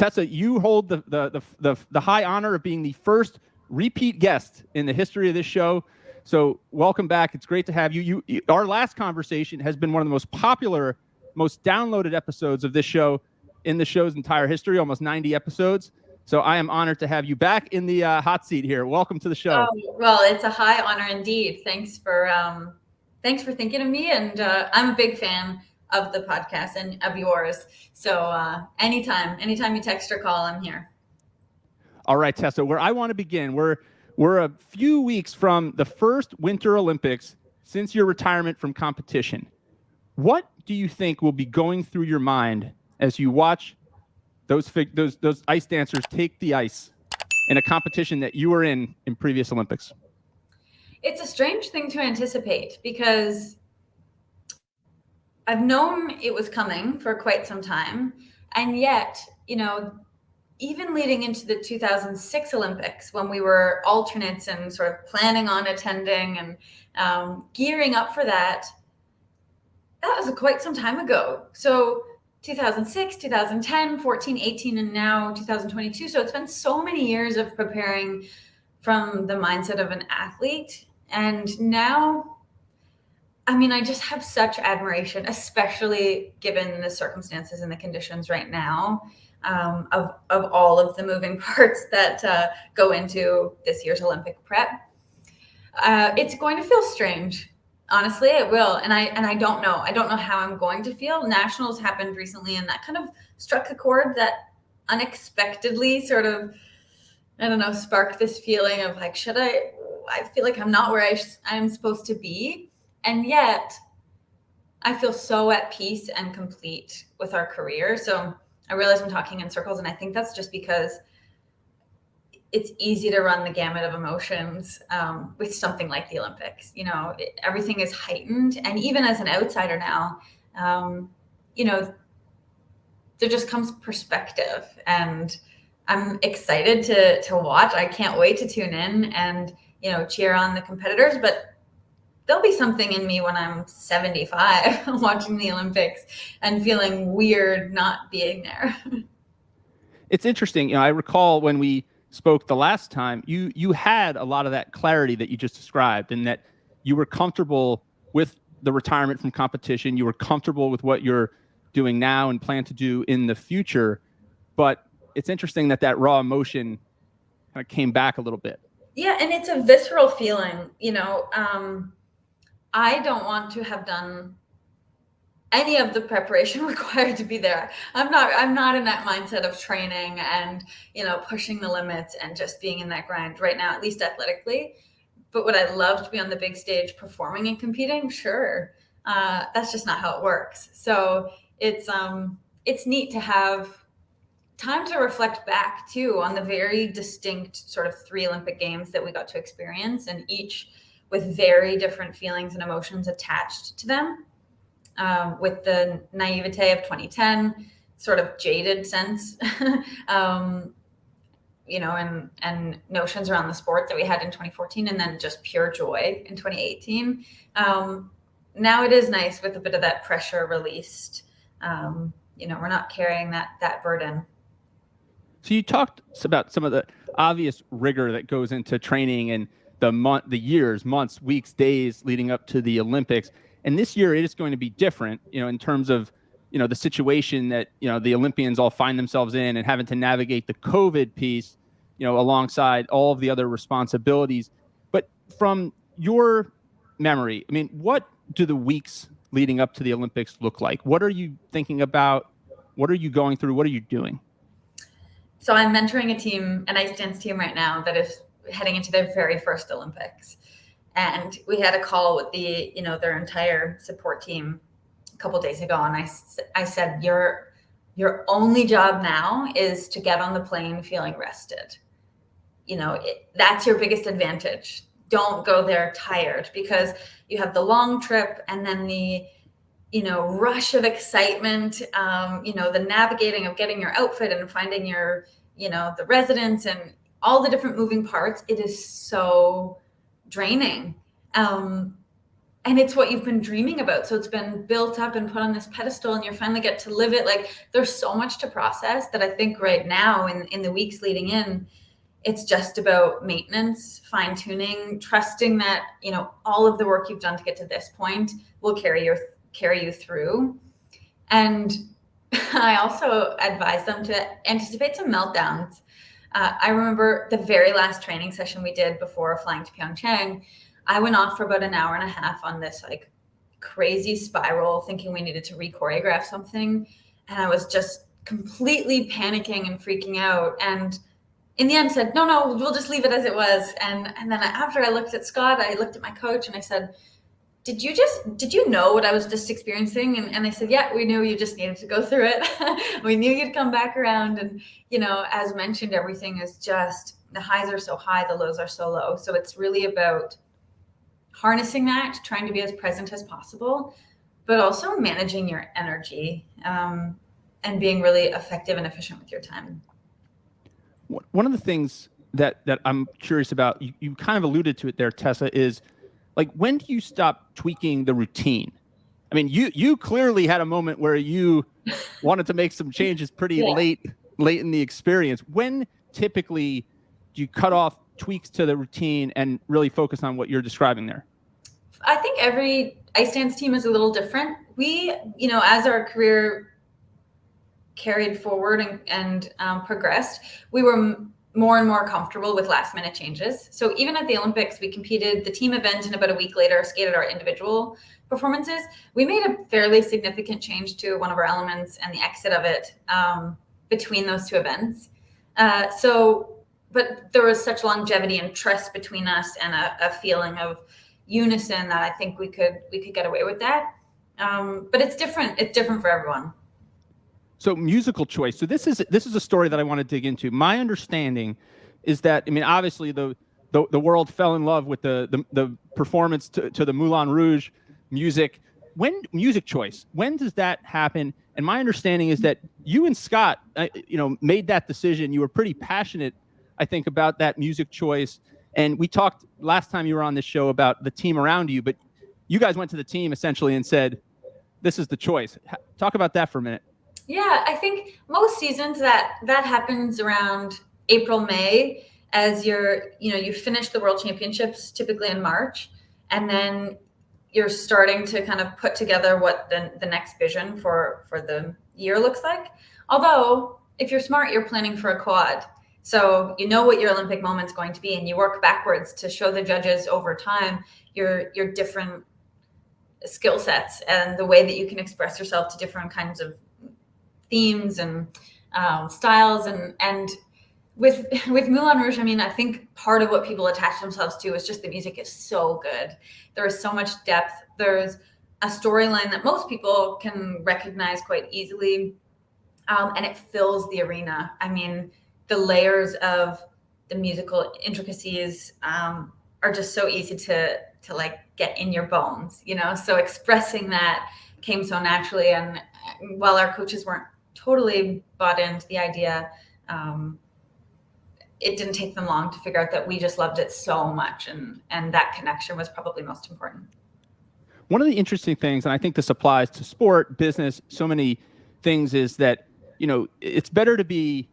Tessa, you hold the high honor of being the first repeat guest in the history of this show. So welcome back. It's great to have you. Our last conversation has been one of the most popular, most downloaded episodes of this show in the show's entire history, almost 90 episodes. So I am honored to have you back in the hot seat here. Welcome to the show. Oh, well, it's a high honor indeed. Thanks for thinking of me. And I'm a big fan of the podcast and of yours. So anytime you text or call, I'm here. All right, Tessa, where I want to begin, we're a few weeks from the first Winter Olympics since your retirement from competition. What do you think will be going through your mind as you watch those ice dancers take the ice in a competition that you were in previous Olympics? It's a strange thing to anticipate because I've known it was coming for quite some time. And yet, even leading into the 2006 Olympics, when we were alternates and sort of planning on attending and gearing up for that was quite some time ago. So 2006, 2010, 14, 18, and now 2022. So it's been so many years of preparing from the mindset of an athlete. And now, I just have such admiration, especially given the circumstances and the conditions right now, of all of the moving parts that go into this year's Olympic prep. It's going to feel strange. Honestly, it will. And I don't know. I don't know how I'm going to feel. Nationals happened recently, and that kind of struck a chord that unexpectedly sort of, sparked this feeling of like, I feel like I'm not where I'm supposed to be. And yet I feel so at peace and complete with our career. So I realize I'm talking in circles, and I think that's just because it's easy to run the gamut of emotions with something like the Olympics. Everything is heightened. And even as an outsider now, there just comes perspective, and I'm excited to watch. I can't wait to tune in and, cheer on the competitors, but there'll be something in me when I'm 75 watching the Olympics and feeling weird not being there. It's interesting. I recall when we spoke the last time, you had a lot of that clarity that you just described, and that you were comfortable with the retirement from competition. You were comfortable with what you're doing now and plan to do in the future. But it's interesting that raw emotion kind of came back a little bit. Yeah, and it's a visceral feeling. I don't want to have done any of the preparation required to be there. I'm not in that mindset of training and, pushing the limits and just being in that grind right now, at least athletically. But would I love to be on the big stage performing and competing? Sure. That's just not how it works. So it's neat to have time to reflect back too on the very distinct sort of 3 Olympic Games that we got to experience, and each with very different feelings and emotions attached to them. With the naivete of 2010, sort of jaded sense, and notions around the sport that we had in 2014, and then just pure joy in 2018. Now it is nice with a bit of that pressure released. We're not carrying that burden. So you talked about some of the obvious rigor that goes into training and the years, months, weeks, days leading up to the Olympics. And this year it is going to be different, in terms of, the situation that, the Olympians all find themselves in, and having to navigate the COVID piece, alongside all of the other responsibilities. But from your memory, what do the weeks leading up to the Olympics look like? What are you thinking about? What are you going through? What are you doing? So I'm mentoring a team, an ice dance team right now that is heading into their very first Olympics. And we had a call with their entire support team a couple of days ago. And I said, your only job now is to get on the plane feeling rested. That's your biggest advantage. Don't go there tired, because you have the long trip and then the, rush of excitement, the navigating of getting your outfit and finding your, the residence and all the different moving parts. It is so draining. and it's what you've been dreaming about. So it's been built up and put on this pedestal, and you finally get to live it. Like, there's so much to process that I think right now in the weeks leading in, it's just about maintenance, fine tuning, trusting that, you know, all of the work you've done to get to this point will carry you through. And I also advise them to anticipate some meltdowns. I remember the very last training session we did before flying to PyeongChang. I went off for about an hour and a half on this like crazy spiral, thinking we needed to re-choreograph something. And I was just completely panicking and freaking out. And in the end said, no, we'll just leave it as it was. And then after I looked at Scott, I looked at my coach and I said, did you know what I was just experiencing? And they said, yeah, we knew you just needed to go through it. We knew you'd come back around. And, you know, as mentioned, everything is just, the highs are so high, the lows are so low. So it's really about harnessing that, trying to be as present as possible, but also managing your energy, and being really effective and efficient with your time. One of the things that I'm curious about, you kind of alluded to it there, Tessa, is like, when do you stop tweaking the routine? I mean, you clearly had a moment where you wanted to make some changes pretty late in the experience. When typically do you cut off tweaks to the routine and really focus on what you're describing there? I think every ice dance team is a little different. We, you know, as our career carried forward and progressed, we were more and more comfortable with last minute changes. So even at the Olympics, we competed the team event and about a week later skated our individual performances. We made a fairly significant change to one of our elements and the exit of it between those two events. But there was such longevity and trust between us and a feeling of unison that I think we could get away with that. But it's different. It's different for everyone. So musical choice. So this is a story that I want to dig into. My understanding is that, I mean, obviously the world fell in love with the performance to the Moulin Rouge music. When music choice, when does that happen? And my understanding is that you and Scott, made that decision. You were pretty passionate, I think, about that music choice. And we talked last time you were on this show about the team around you, but you guys went to the team essentially and said, this is the choice. Talk about that for a minute. Yeah, I think most seasons that happens around April, May, as you finish the World Championships typically in March, and then you're starting to kind of put together what the next vision for the year looks like. Although, if you're smart, you're planning for a quad. So you know what your Olympic moment's going to be, and you work backwards to show the judges over time your different skill sets and the way that you can express yourself to different kinds of themes and styles. And with Moulin Rouge, I mean, I think part of what people attach themselves to is just the music is so good. There is so much depth. There's a storyline that most people can recognize quite easily, and it fills the arena. I mean, the layers of the musical intricacies are just so easy to like get in your bones, so expressing that came so naturally. And while our coaches weren't totally bought into the idea, it didn't take them long to figure out that we just loved it so much, and that connection was probably most important. One of the interesting things, and I think this applies to sport, business, so many things, is that it's better to be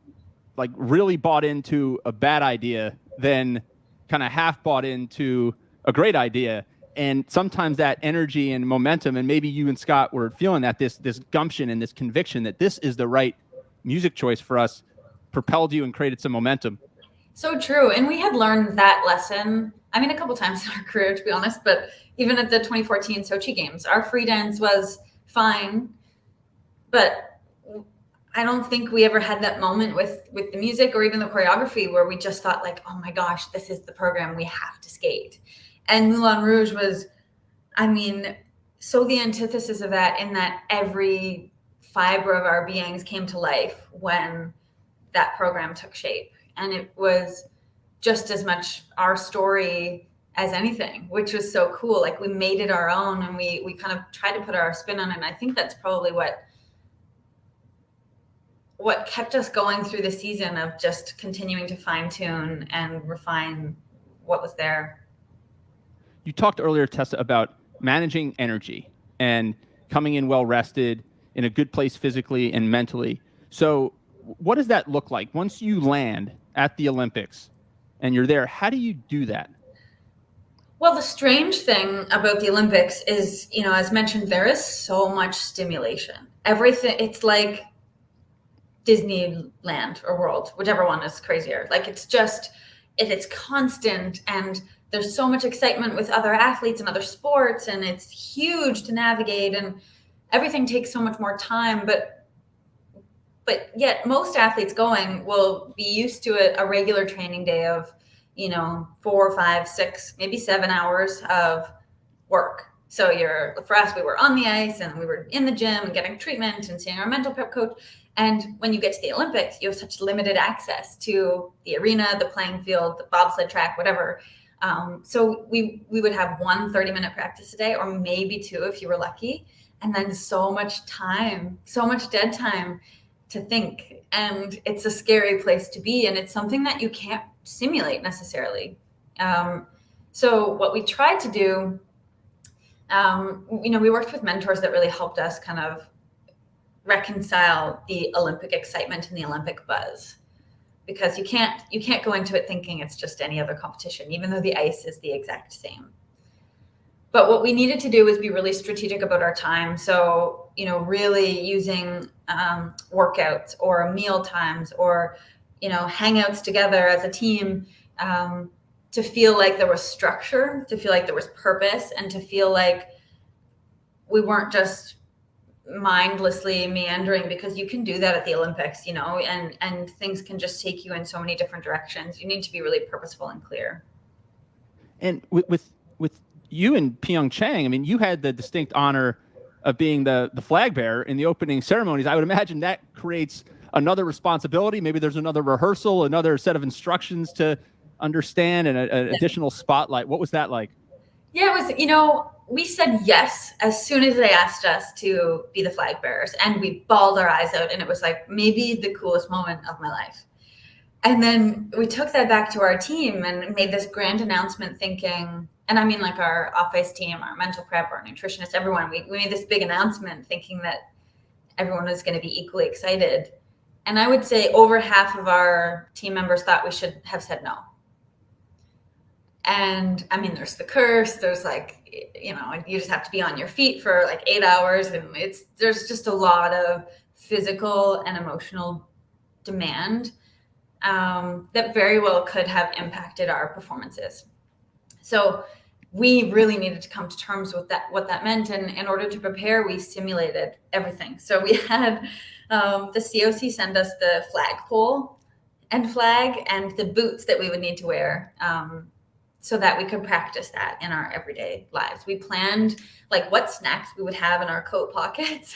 like really bought into a bad idea than kind of half bought into a great idea. And sometimes that energy and momentum, and maybe you and Scott were feeling that, this gumption and this conviction that this is the right music choice for us, propelled you and created some momentum. So true. And we had learned that lesson, I mean, a couple times in our career, to be honest, but even at the 2014 Sochi Games, our free dance was fine, but I don't think we ever had that moment with the music or even the choreography where we just thought like, oh my gosh, this is the program we have to skate. And Moulin Rouge was, I mean, so the antithesis of that, in that every fiber of our beings came to life when that program took shape. And it was just as much our story as anything, which was so cool. Like, we made it our own, and we kind of tried to put our spin on it. And I think that's probably what kept us going through the season, of just continuing to fine tune and refine what was there. You talked earlier, Tessa, about managing energy and coming in well rested, in a good place physically and mentally. So what does that look like once you land at the Olympics and you're there? How do you do that? Well, the strange thing about the Olympics is, as mentioned, there is so much stimulation. Everything, it's like Disneyland or World, whichever one is crazier. Like it's constant, and there's so much excitement with other athletes and other sports, and it's huge to navigate, and everything takes so much more time. But yet most athletes going will be used to a regular training day of 4, 5, 6, maybe 7 hours of work. So for us, we were on the ice and we were in the gym and getting treatment and seeing our mental prep coach. And when you get to the Olympics, you have such limited access to the arena, the playing field, the bobsled track, whatever. So we would have 1 30-minute practice a day, or maybe 2 if you were lucky. And then so much time, so much dead time to think. And it's a scary place to be. And it's something that you can't simulate necessarily. So what we tried to do, we worked with mentors that really helped us kind of reconcile the Olympic excitement and the Olympic buzz, because you can't go into it thinking it's just any other competition, even though the ice is the exact same. But what we needed to do was be really strategic about our time. So, really using workouts or meal times or, hangouts together as a team, to feel like there was structure, to feel like there was purpose, and to feel like we weren't just mindlessly meandering, because you can do that at the Olympics, and things can just take you in so many different directions. You need to be really purposeful and clear. And with you and PyeongChang, I mean, you had the distinct honor of being the flag bearer in the opening ceremonies. I would imagine that creates another responsibility. Maybe there's another rehearsal, another set of instructions to understand, and an additional spotlight. What was that like? Yeah, it was, we said yes as soon as they asked us to be the flag bearers, and we bawled our eyes out, and it was like maybe the coolest moment of my life. And then we took that back to our team and made this grand announcement thinking, and I mean like our off-ice team, our mental prep, our nutritionist, everyone, we made this big announcement thinking that everyone was going to be equally excited. And I would say over half of our team members thought we should have said no. And I mean, there's the curse, there's you just have to be on your feet for 8 hours. And there's just a lot of physical and emotional demand that very well could have impacted our performances. So we really needed to come to terms with what that meant. And in order to prepare, we simulated everything. So we had the COC send us the flagpole and flag and the boots that we would need to wear, so that we could practice that in our everyday lives. We planned what snacks we would have in our coat pockets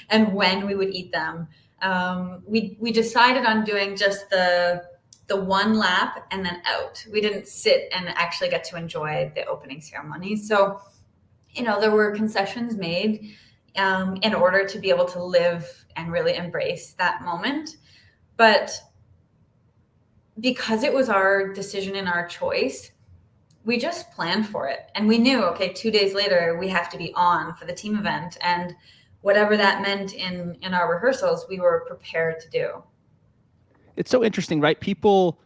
and when we would eat them. We decided on doing just the 1 lap and then out. We didn't sit and actually get to enjoy the opening ceremony. So, there were concessions made in order to be able to live and really embrace that moment. But because it was our decision and our choice, we just planned for it. And we knew, okay, 2 days later, we have to be on for the team event. And whatever that meant in our rehearsals, we were prepared to do. It's so interesting, right? People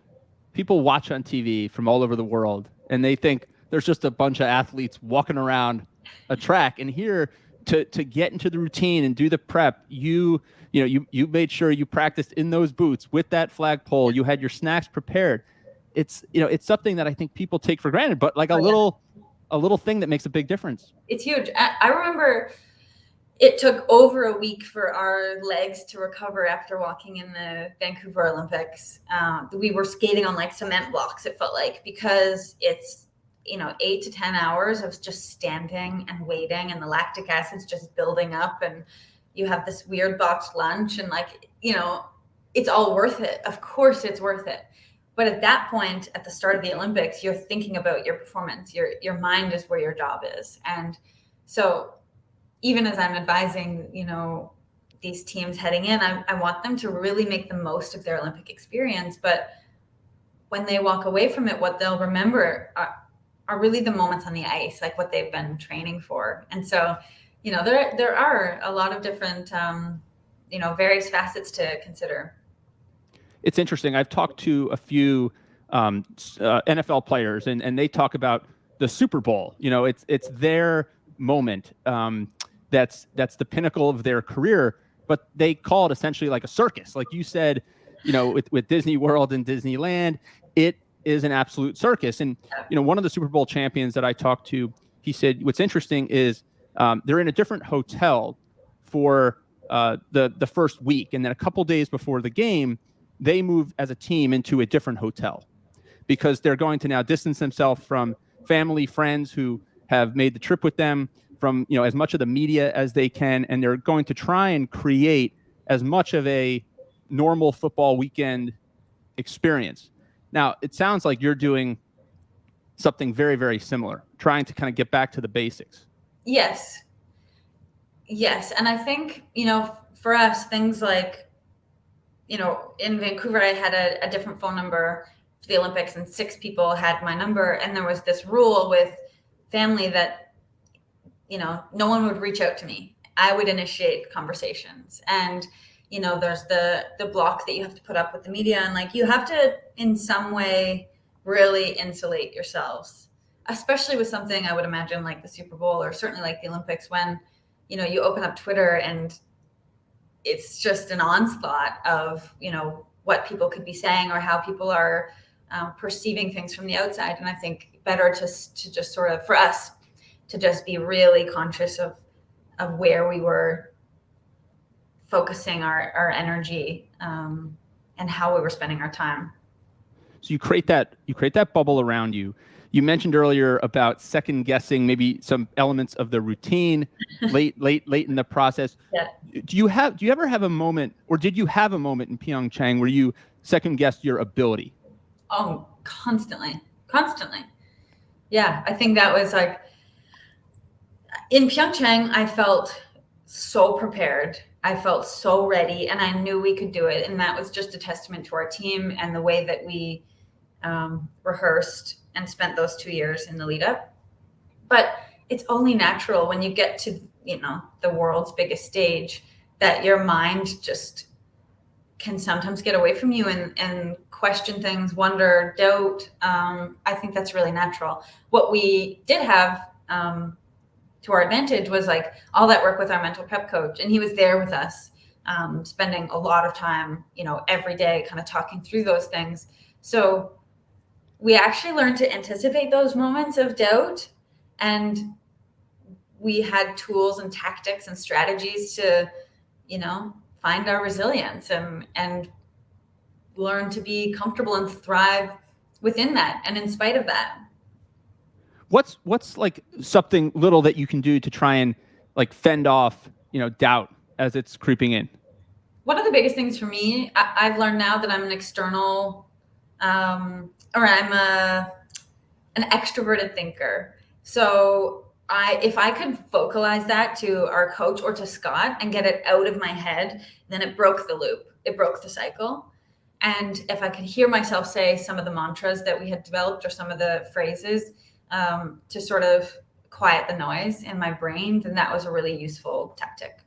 watch on TV from all over the world, and they think there's just a bunch of athletes walking around a track. And here, to get into the routine and do the prep, you made sure you practiced in those boots with that flagpole. You had your snacks prepared. It's something that I think people take for granted, but a little thing that makes a big difference. It's huge. I remember it took over a week for our legs to recover after walking in the Vancouver Olympics. We were skating on cement blocks, it felt like, because it's 8 to 10 hours of just standing and waiting, and the lactic acid's just building up, and you have this weird boxed lunch, and it's all worth it. Of course it's worth it. But at that point, at the start of the Olympics, you're thinking about your performance. Your mind is where your job is. And so even as I'm advising, these teams heading in, I want them to really make the most of their Olympic experience. But when they walk away from it, what they'll remember are really the moments on the ice, like what they've been training for. And so, there are a lot of different, various facets to consider. It's interesting. I've talked to a few NFL players, and they talk about the Super Bowl. It's their moment. That's the pinnacle of their career, but they call it essentially like a circus. Like you said, with Disney World and Disneyland, it is an absolute circus. And, one of the Super Bowl champions that I talked to, he said, what's interesting is they're in a different hotel for the first week. And then a couple days before the game, they move as a team into a different hotel because they're going to now distance themselves from family, friends who have made the trip with them, from as much of the media as they can, and they're going to try and create as much of a normal football weekend experience. Now, it sounds like you're doing something very, very similar, trying to kind of get back to the basics. Yes. And I think, for us, things like, in Vancouver, I had a different phone number for the Olympics, and 6 people had my number. And there was this rule with family that, no one would reach out to me. I would initiate conversations. And, there's the block that you have to put up with the media. And like, you have to, in some way, really insulate yourselves, especially with something I would imagine like the Super Bowl, or certainly like the Olympics, when, you open up Twitter and it's just an onslaught of, what people could be saying or how people are perceiving things from the outside. And I think better to just sort of, for us, to just be really conscious of where we were focusing our energy and how we were spending our time. So you create that bubble around you. You mentioned earlier about second guessing maybe some elements of the routine late in the process. Yeah. Do you ever have a moment, or did you have a moment in PyeongChang where you second guessed your ability? Oh, constantly. Yeah, I think that was like, in PyeongChang, I felt so prepared. I felt so ready, and I knew we could do it. And that was just a testament to our team and the way that we rehearsed and spent those 2 years in the lead up. But it's only natural when you get to, the world's biggest stage, that your mind just can sometimes get away from you and question things, wonder, doubt. I think that's really natural. What we did have to our advantage was like all that work with our mental prep coach, and he was there with us, spending a lot of time, every day kind of talking through those things. So we actually learned to anticipate those moments of doubt, and we had tools and tactics and strategies to, find our resilience and learn to be comfortable and thrive within that and in spite of that. What's like something little that you can do to try and like fend off, doubt as it's creeping in? One of the biggest things for me, I've learned now that I'm an external, or I'm an extroverted thinker. So if I could vocalize that to our coach or to Scott and get it out of my head, then it broke the loop. It broke the cycle. And if I could hear myself say some of the mantras that we had developed or some of the phrases to sort of quiet the noise in my brain, then that was a really useful tactic.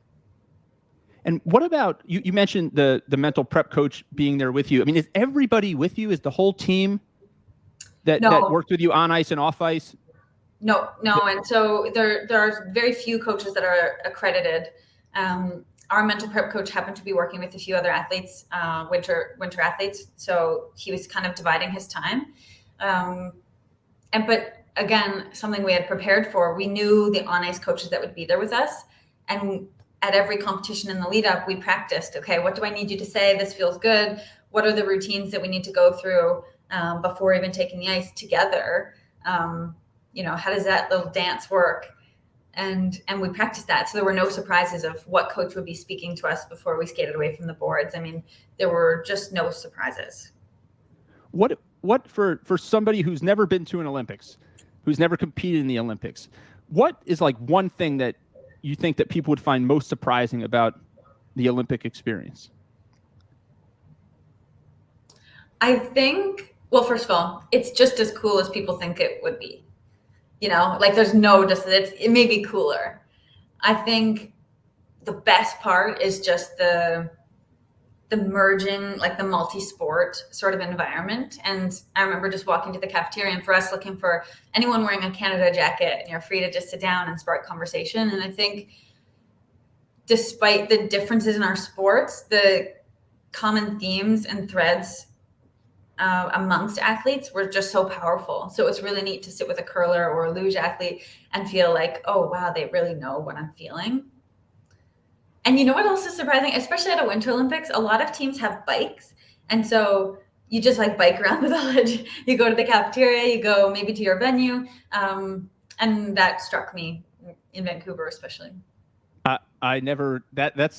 And what about, you mentioned the mental prep coach being there with you. I mean, is everybody with you? Is the whole team that worked with you on ice and off ice? No. And so there are very few coaches that are accredited. Our mental prep coach happened to be working with a few other athletes, winter athletes. So he was kind of dividing his time. But again, something we had prepared for, we knew the on ice coaches that would be there with us. And at every competition in the lead up, we practiced, okay, what do I need you to say? This feels good. What are the routines that we need to go through before even taking the ice together? How does that little dance work? And we practiced that. So there were no surprises of what coach would be speaking to us before we skated away from the boards. I mean, there were just no surprises. What for somebody who's never been to an Olympics, who's never competed in the Olympics, what is like one thing that you think that people would find most surprising about the Olympic experience? I think, well, first of all, it's just as cool as people think it would be. like there's no it may be cooler. I think the best part is just the merging, like the multi-sport sort of environment. And I remember just walking to the cafeteria and for us looking for anyone wearing a Canada jacket, and you're free to just sit down and spark conversation. And I think despite the differences in our sports, the common themes and threads amongst athletes were just so powerful. So it was really neat to sit with a curler or a luge athlete and feel like, oh, wow, they really know what I'm feeling. And you know what else is surprising, especially at a Winter Olympics, a lot of teams have bikes. And so you just like bike around the village, you go to the cafeteria, you go maybe to your venue. And that struck me in Vancouver, especially. I never, that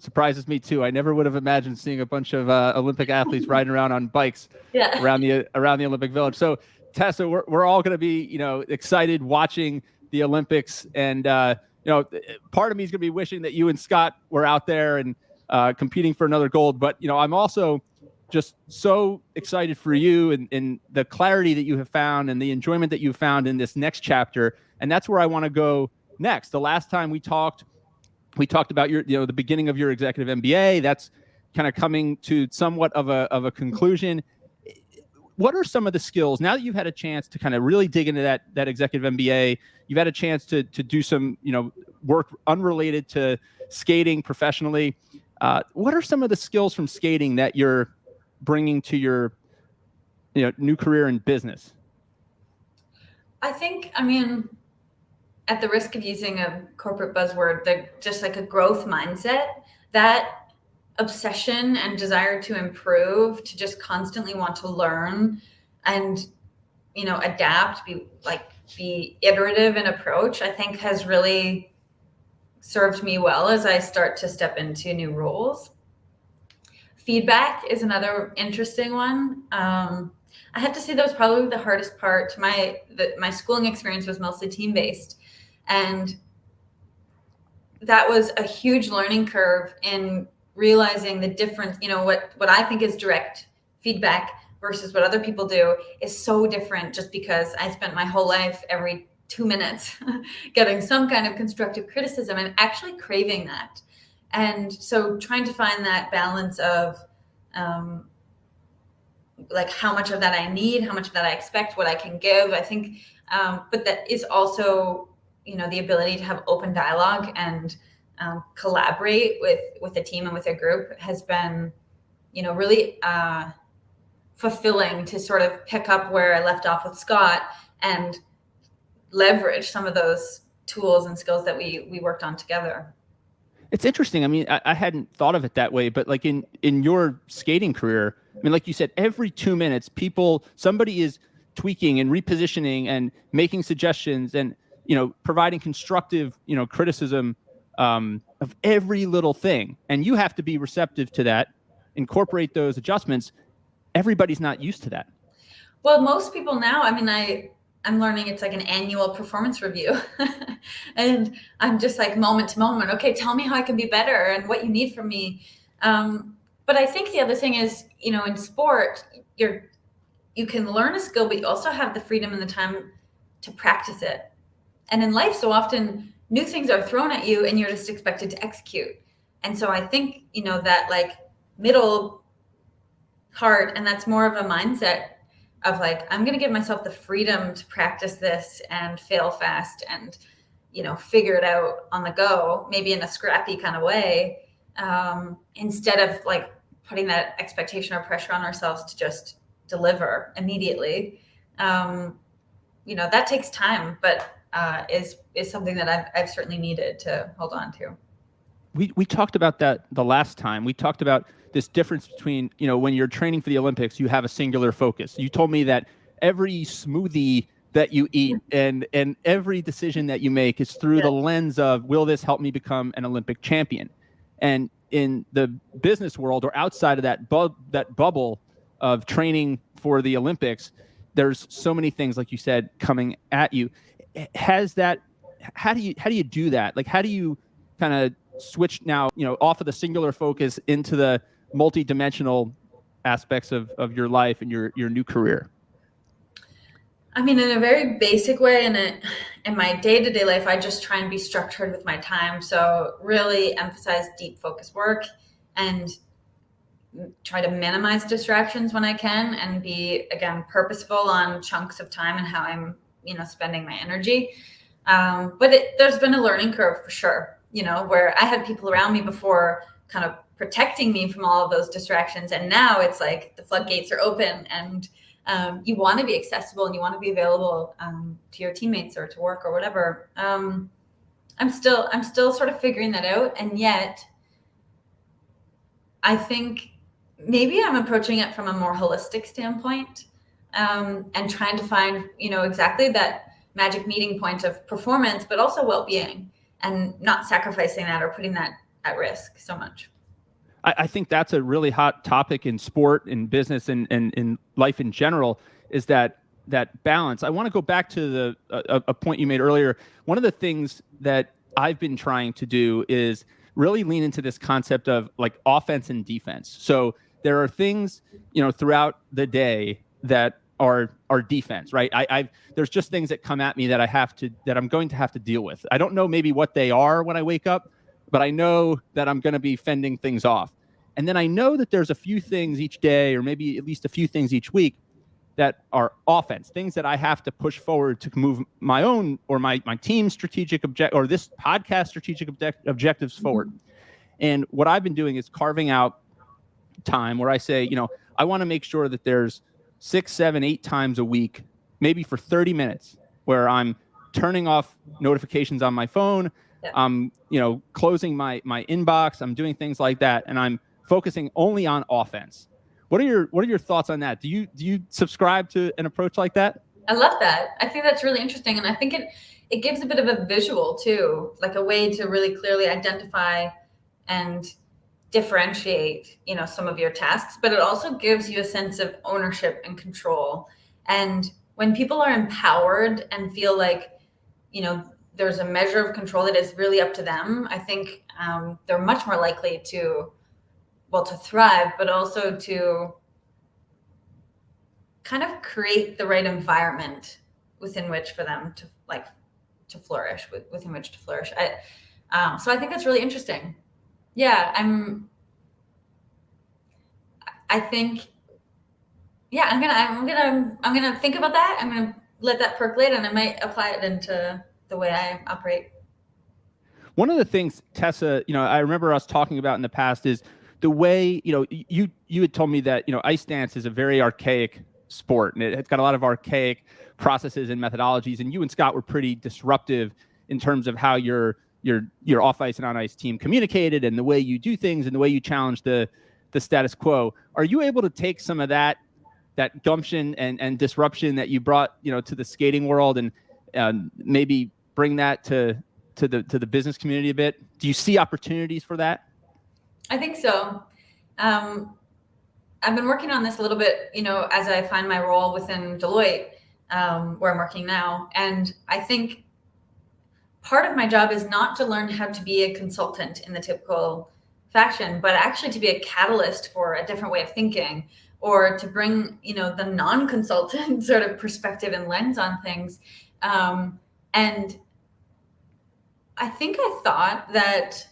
surprises me too. I never would have imagined seeing a bunch of Olympic athletes riding around on bikes around the Olympic Village. So Tessa, we're all going to be, excited watching the Olympics, and part of me is going to be wishing that you and Scott were out there and competing for another gold. But, I'm also just so excited for you and the clarity that you have found and the enjoyment that you've found in this next chapter. And that's where I want to go next. The last time we talked about your, the beginning of your executive MBA. That's kind of coming to somewhat of a conclusion. What are some of the skills now that you've had a chance to kind of really dig into that executive MBA? You've had a chance to do some, work unrelated to skating professionally. What are some of the skills from skating that you're bringing to your, new career in business? I think, at the risk of using a corporate buzzword, just like a growth mindset, that obsession and desire to improve, to just constantly want to learn and, adapt, be iterative in approach, I think has really served me well as I start to step into new roles. Feedback is another interesting one. I have to say that was probably the hardest part. My schooling experience was mostly team-based, and that was a huge learning curve in realizing the difference. What I think is direct feedback versus what other people do is so different, just because I spent my whole life every 2 minutes getting some kind of constructive criticism and actually craving that. And so trying to find that balance of like how much of that I need, how much of that I expect, what I can give, I think, but that is also, the ability to have open dialogue and collaborate with a team and with a group has been, really fulfilling to sort of pick up where I left off with Scott and leverage some of those tools and skills that we worked on together. It's interesting. I hadn't thought of it that way, but like in your skating career, like you said, every 2 minutes, somebody is tweaking and repositioning and making suggestions and, providing constructive, criticism of every little thing. And you have to be receptive to that, incorporate those adjustments. Everybody's not used to that. Well, most people now, I'm learning it's like an annual performance review. And I'm just like moment to moment, okay, tell me how I can be better and what you need from me. But I think the other thing is, in sport, you can learn a skill, but you also have the freedom and the time to practice it. And in life, so often new things are thrown at you and you're just expected to execute. And so I think, that like middle part, and that's more of a mindset of like, I'm going to give myself the freedom to practice this and fail fast and, figure it out on the go, maybe in a scrappy kind of way, instead of like putting that expectation or pressure on ourselves to just deliver immediately. That takes time, but is something that I've certainly needed to hold on to. We talked about that the last time. We talked about this difference between, when you're training for the Olympics, you have a singular focus. You told me that every smoothie that you eat and every decision that you make is through the lens of, will this help me become an Olympic champion? And in the business world or outside of that bubble of training for the Olympics, there's so many things, like you said, coming at you. How do you do that? Like, how do you kind of switch now, off of the singular focus into the multi-dimensional aspects of your life and your new career? I mean, in a very basic way, in my day-to-day life, I just try and be structured with my time. So really emphasize deep focus work and try to minimize distractions when I can, and be, again, purposeful on chunks of time and how I'm, spending my energy. But there's been a learning curve for sure, where I had people around me before kind of protecting me from all of those distractions. And now it's like the floodgates are open, and you want to be accessible and you want to be available to your teammates or to work or whatever. I'm still sort of figuring that out. And yet I think maybe I'm approaching it from a more holistic standpoint, and trying to find, exactly that magic meeting point of performance, but also well-being, and not sacrificing that or putting that at risk so much. I think that's a really hot topic in sport, in business, and in life in general, is that balance. I want to go back to a point you made earlier. One of the things that I've been trying to do is really lean into this concept of like offense and defense. So there are things, throughout the day that are defense, right? There's just things that come at me that I'm going to have to deal with. I don't know maybe what they are when I wake up, but I know that I'm going to be fending things off. And then I know that there's a few things each day, or maybe at least a few things each week, that are offense, things that I have to push forward to move my own or my team's strategic or this podcast strategic objectives forward. And what I've been doing is carving out time where I say, I want to make sure that there's 6, 7, 8 times a week, maybe for 30 minutes, where I'm turning off notifications on my phone. Yeah. I'm, closing my inbox. I'm doing things like that, and I'm focusing only on offense. What are your thoughts on that? Do you subscribe to an approach like that? I love that. I think that's really interesting, and I think it gives a bit of a visual too, like a way to really clearly identify and differentiate, some of your tasks, but it also gives you a sense of ownership and control. And when people are empowered and feel like, there's a measure of control that is really up to them, I think they're much more likely to thrive, but also to kind of create the right environment within which for them to flourish, within which to flourish. So I think that's really interesting. Yeah, I'm gonna think about that. I'm gonna let that percolate, and I might apply it into the way I operate. One of the things, Tessa, I remember us talking about in the past is the way, you had told me that, ice dance is a very archaic sport, and it's got a lot of archaic processes and methodologies. And you and Scott were pretty disruptive in terms of how your off ice and on ice team communicated, and the way you do things, and the way you challenge the status quo. Are you able to take some of that gumption and disruption that you brought, to the skating world, and maybe bring that to the business community a bit? Do you see opportunities for that? I think so. I've been working on this a little bit, as I find my role within Deloitte, where I'm working now. And I think part of my job is not to learn how to be a consultant in the typical fashion, but actually to be a catalyst for a different way of thinking, or to bring, the non-consultant sort of perspective and lens on things. And I think I thought that,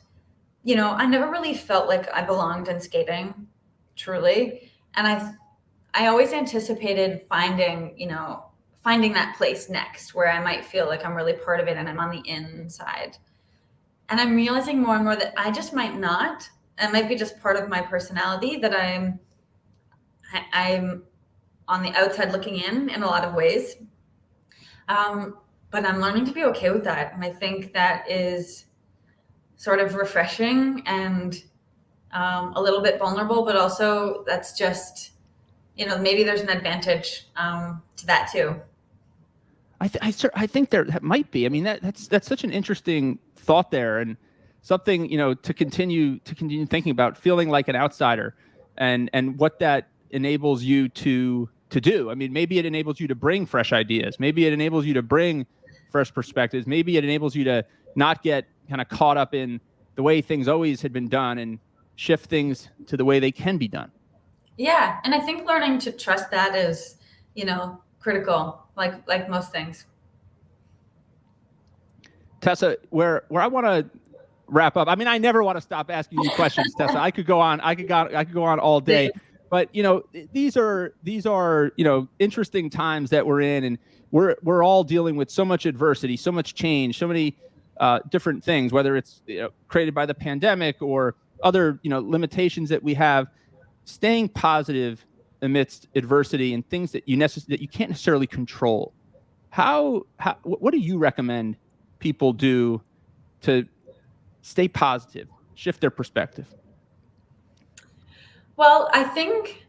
I never really felt like I belonged in skating, truly. And I always anticipated finding that place next where I might feel like I'm really part of it and I'm on the inside. And I'm realizing more and more that I just might not. It might be just part of my personality that I'm on the outside looking in a lot of ways. But I'm learning to be okay with that. And I think that is sort of refreshing and a little bit vulnerable, but also that's just, maybe there's an advantage to that too. I think there might be. I mean, that's such an interesting thought there, and something, to continue thinking about, feeling like an outsider, and what that enables you to do. I mean, maybe it enables you to bring fresh ideas. Maybe it enables you to bring fresh perspectives. Maybe it enables you to not get kind of caught up in the way things always had been done, and shift things to the way they can be done. Yeah. And I think learning to trust that is, critical, like most things. Tessa, where I want to wrap up. I mean, I never want to stop asking you questions, Tessa. I could go on all day. But these are interesting times that we're in, and we're all dealing with so much adversity, so much change, so many different things, whether it's created by the pandemic or other limitations that we have. Staying positive amidst adversity and things that you can't necessarily control. What do you recommend people do to stay positive, shift their perspective? Well, I think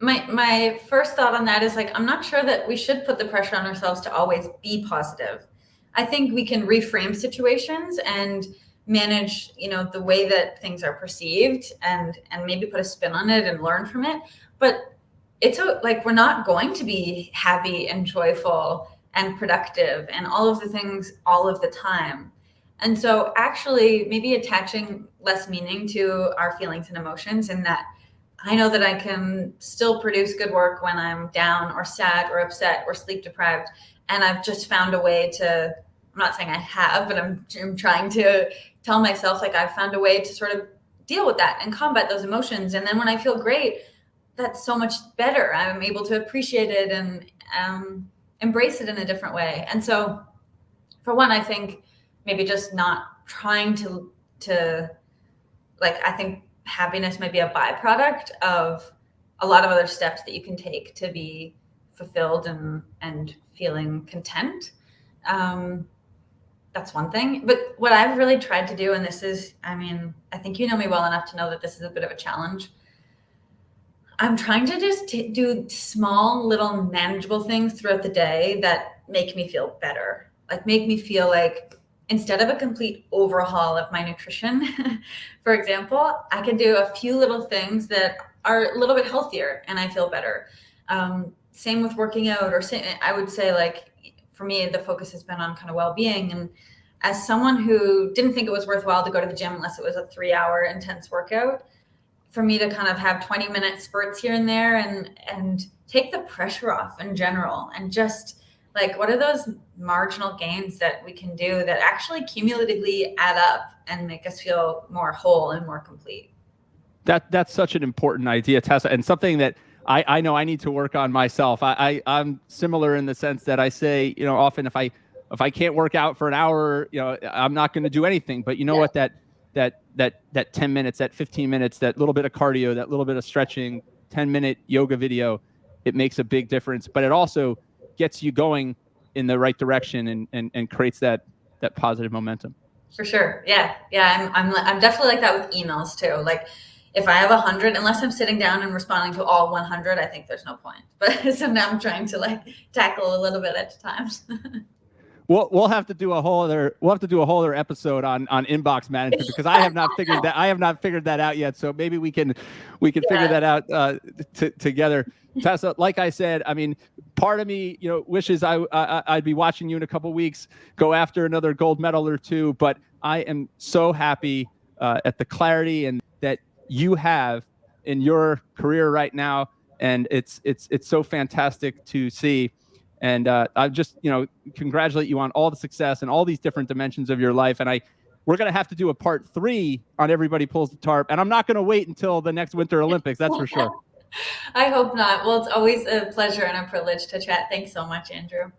my first thought on that is I'm not sure that we should put the pressure on ourselves to always be positive. I think we can reframe situations and manage, the way that things are perceived and maybe put a spin on it and learn from it. But it's we're not going to be happy and joyful and productive and all of the things all of the time. And so actually maybe attaching less meaning to our feelings and emotions, and that I know that I can still produce good work when I'm down or sad or upset or sleep deprived. And I've just found a way to, I'm not saying I have, but I'm trying to tell myself I've found a way to sort of deal with that and combat those emotions. And then when I feel great, that's so much better. I'm able to appreciate it and embrace it in a different way. And so for one, I think maybe just not trying to I think happiness might be a byproduct of a lot of other steps that you can take to be fulfilled and feeling content. That's one thing. But what I've really tried to do, and this is, I think you know me well enough to know that this is a bit of a challenge. I'm trying to just do small, little manageable things throughout the day that make me feel better. Make me feel like instead of a complete overhaul of my nutrition, for example, I can do a few little things that are a little bit healthier and I feel better. Same with working out, I would say for me, the focus has been on kind of well-being. And as someone who didn't think it was worthwhile to go to the gym unless it was a 3-hour intense workout, for me to kind of have 20-minute spurts here and there and take the pressure off in general, and just what are those marginal gains that we can do that actually cumulatively add up and make us feel more whole and more complete? That's such an important idea, Tessa, and something that I know I need to work on myself. I'm similar in the sense that I say, often if I can't work out for an hour, I'm not going to do anything. But what, that 10 minutes, that 15 minutes, that little bit of cardio, that little bit of stretching, 10-minute yoga video, it makes a big difference. But it also gets you going in the right direction and creates that positive momentum. For sure. Yeah. I'm definitely like that with emails too. If I have 100, unless I'm sitting down and responding to all 100, I think there's no point. But so now I'm trying to tackle a little bit at a time. We'll have to do a whole other episode on inbox management, because I have not figured that out yet. So maybe we can figure that out together. Tessa, like I said, part of me, wishes I'd be watching you in a couple of weeks, go after another gold medal or two. But I am so happy at the clarity and that you have in your career right now, and it's so fantastic to see. And I just, congratulate you on all the success and all these different dimensions of your life. And we're going to have to do a part 3 on Everybody Pulls the Tarp. And I'm not going to wait until the next Winter Olympics. That's for sure. I hope not. Well, it's always a pleasure and a privilege to chat. Thanks so much, Andrew.